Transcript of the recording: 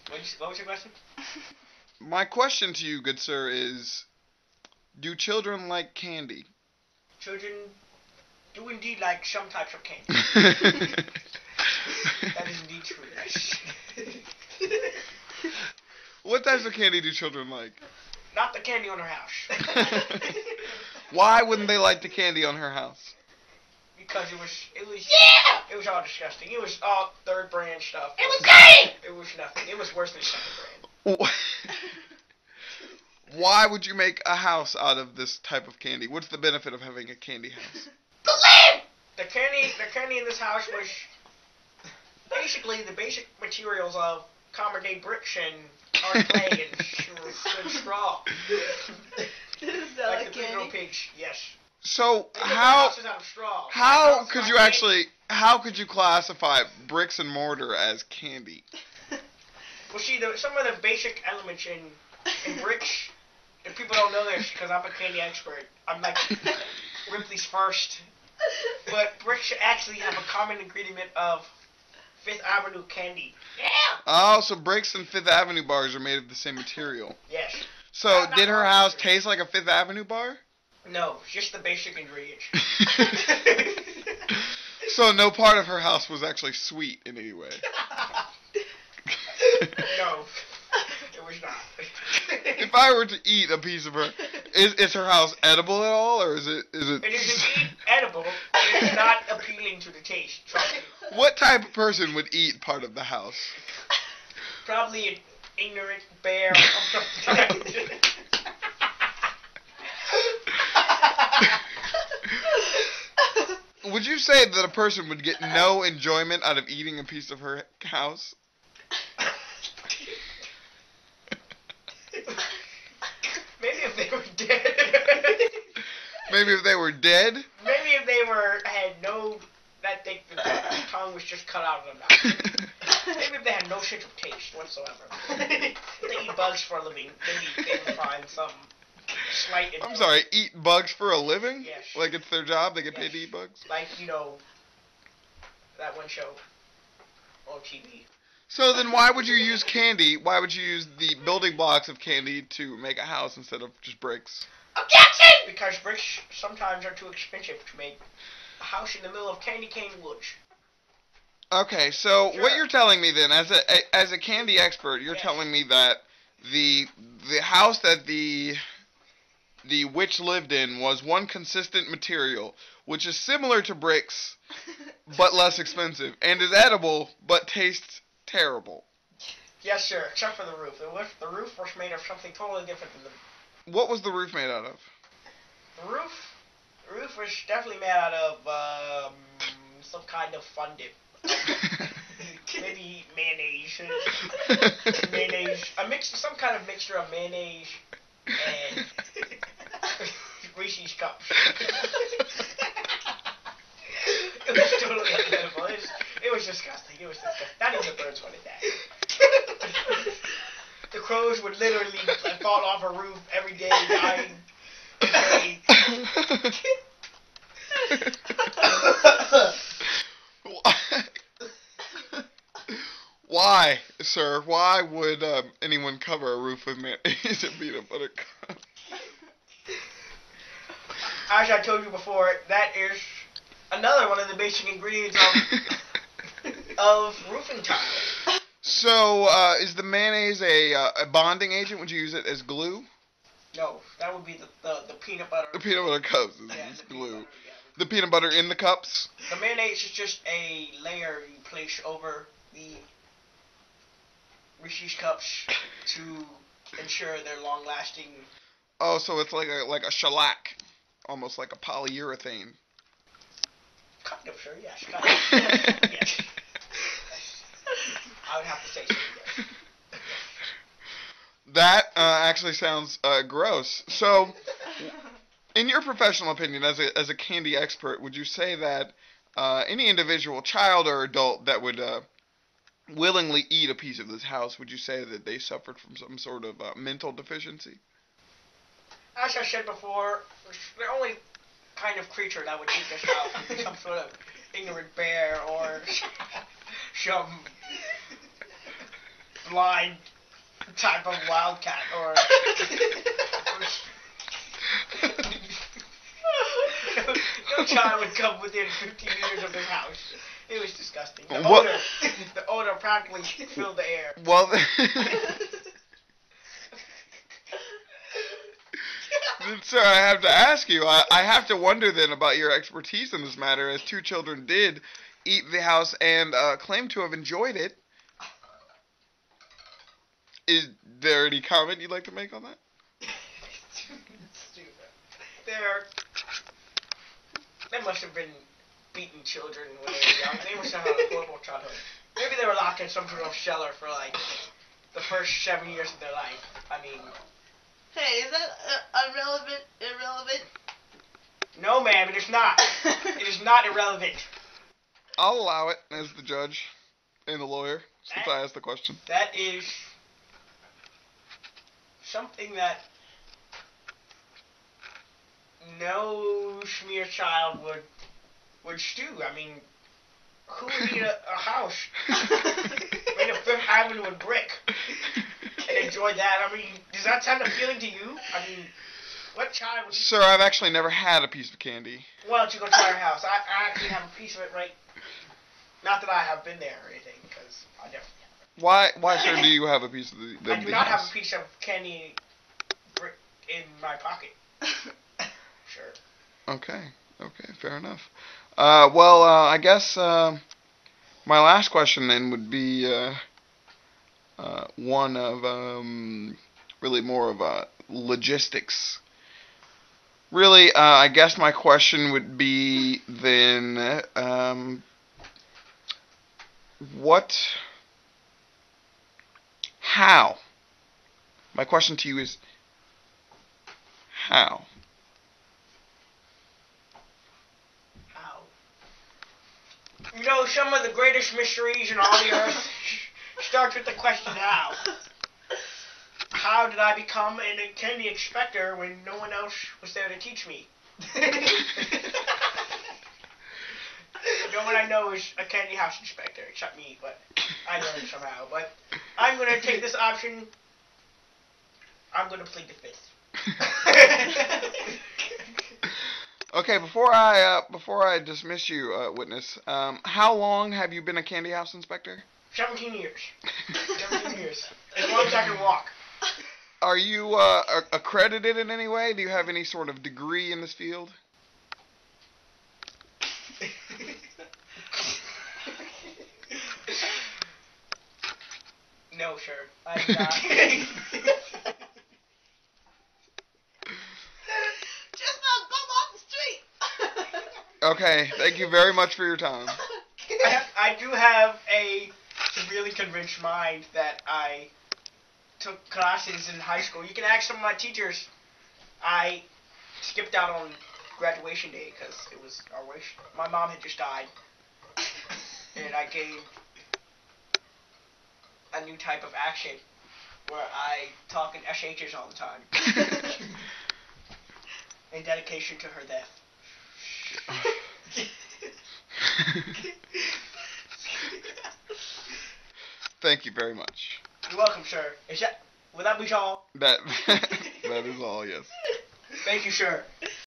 What was your question? My question to you, good sir, is: do children like candy? Children do indeed like some types of candy. That is indeed true, yes. What types of candy do children like? Not the candy on her house. Why wouldn't they like the candy on her house? Because it was Yeah! it was all disgusting. It was all third brand stuff. It was great! It was nothing. It was worse than second brand. Why would you make a house out of this type of candy? What's the benefit of having a candy house? The candy in this house was basically the basic materials of common day bricks and hard clay and straw. Is that Like like the three little candy? pigs, yes. So They built their how houses out of straw. how could you actually how could you classify bricks and mortar as candy? Well, see, some of the basic elements in bricks, if people don't know this, because I'm a candy expert, I'm like Ripley's first. But bricks actually have a common ingredient of Fifth Avenue candy. Yeah! Oh, so bricks and Fifth Avenue bars are made of the same material. Yes. So Not did her all house of it. taste like a Fifth Avenue bar? No, just the basic ingredients. So no part of her house was actually sweet in any way. No, it was not. If I were to eat a piece of her, is her house edible at all, or is it? It is indeed edible, but it is not appealing to the taste. Trust me. What type of person would eat part of the house? Probably an ignorant bear. Would you say that a person would get no enjoyment out of eating a piece of her house? Maybe if they were dead. Maybe if they were dead? Maybe if they had no, that the tongue was just cut out of their mouth. Maybe if they had no sense of taste whatsoever. They eat bugs for a living. Maybe they would find some slight. I'm sorry, eat bugs for a living? Yes. Like it's their job, they get paid Yes. to eat bugs? Like, that one show on TV. So then why would you use candy? Why would you use the building blocks of candy to make a house instead of just bricks? Objection! Because bricks sometimes are too expensive to make a house in the middle of candy cane woods. Okay, so Sure. what you're telling me then, as a candy expert, you're Yes. telling me that the house that the witch lived in was one consistent material, which is similar to bricks, but less expensive, and is edible, but tastes terrible. Yes, sir, except for the roof. The roof was made of something totally different than the What was the roof made out of? roof. The roof was definitely made out of some kind of fun dip. Maybe mayonnaise. Some kind of mixture of mayonnaise and Reese's cups. It was totally unedible. It was disgusting. It was disgusting. Not even the birds wanted that. The crows would literally fall off a roof every day, dying. Why, sir? Why would anyone cover a roof with mayonnaise and peanut butter cups? As I told you before, that is another one of the basic ingredients of roofing tile. So, is the mayonnaise a bonding agent? Would you use it as glue? No, that would be the peanut butter. The peanut butter cups is glue. The peanut butter in the cups? The mayonnaise is just a layer you place over the Reese's cups to ensure they're long lasting. Oh, so it's like a shellac, almost like a polyurethane. Kind of, sure, yes. Kind of. Yes. I would have to say so, yes. That actually sounds gross. So, in your professional opinion, as a candy expert, would you say that any individual, child or adult, that would willingly eat a piece of this house, would you say that they suffered from some sort of mental deficiency? As I said before, the only kind of creature that would eat this house would be some sort of ignorant bear or some blind type of wildcat or no child would come within 15 meters of this house. It was disgusting. The odor practically filled the air. Well, sir, I have to ask you. I have to wonder then about your expertise in this matter, as 2 children did eat the house and claim to have enjoyed it. Is there any comment you'd like to make on that? Stupid. They must have been beating children when they were young. They must have had a horrible childhood. Maybe they were locked in some sort of cellar for like the first 7 years of their life. I mean... Hey, is that irrelevant? No, ma'am, it is not. It is not irrelevant. I'll allow it as the judge and the lawyer, since I asked the question. That is something that no schmear child would stew. I mean, who would eat a house made of Fifth Avenue and brick and enjoy that? I mean, does that sound appealing to you? I mean, what child would eat? Sir, I've actually never had a piece of candy. Why don't you go try our house? I actually have a piece of it right. Not that I have been there or anything, because I definitely haven't. Why, sir, do you have a piece of the I do not house? have a piece of candy in my pocket. Sure. Okay, fair enough. I guess my last question then would be one of really more of logistics. Really, I guess my question would be then, how? My question to you is, how? How? You know, some of the greatest mysteries in all the earth starts with the question how. How did I become a candy inspector when no one else was there to teach me? No one I know is a candy house inspector except me, but I learned somehow. But I'm going to take this option. I'm going to plead the fifth. Okay, before I dismiss you, witness, how long have you been a candy house inspector? 17 years. 17 years. As long as I can walk. Are you accredited in any way? Do you have any sort of degree in this field? No, sir. I'm not. Just not bum off the street. Okay, thank you very much for your time. I do have a severely convinced mind that I took classes in high school. You can ask some of my teachers. I skipped out on graduation day because it was our wish. My mom had just died, and I gained a new type of action where I talk in SHs all the time in dedication to her death. Thank you very much. You're welcome, sir. Will that be all? That is all, yes. Thank you, sir.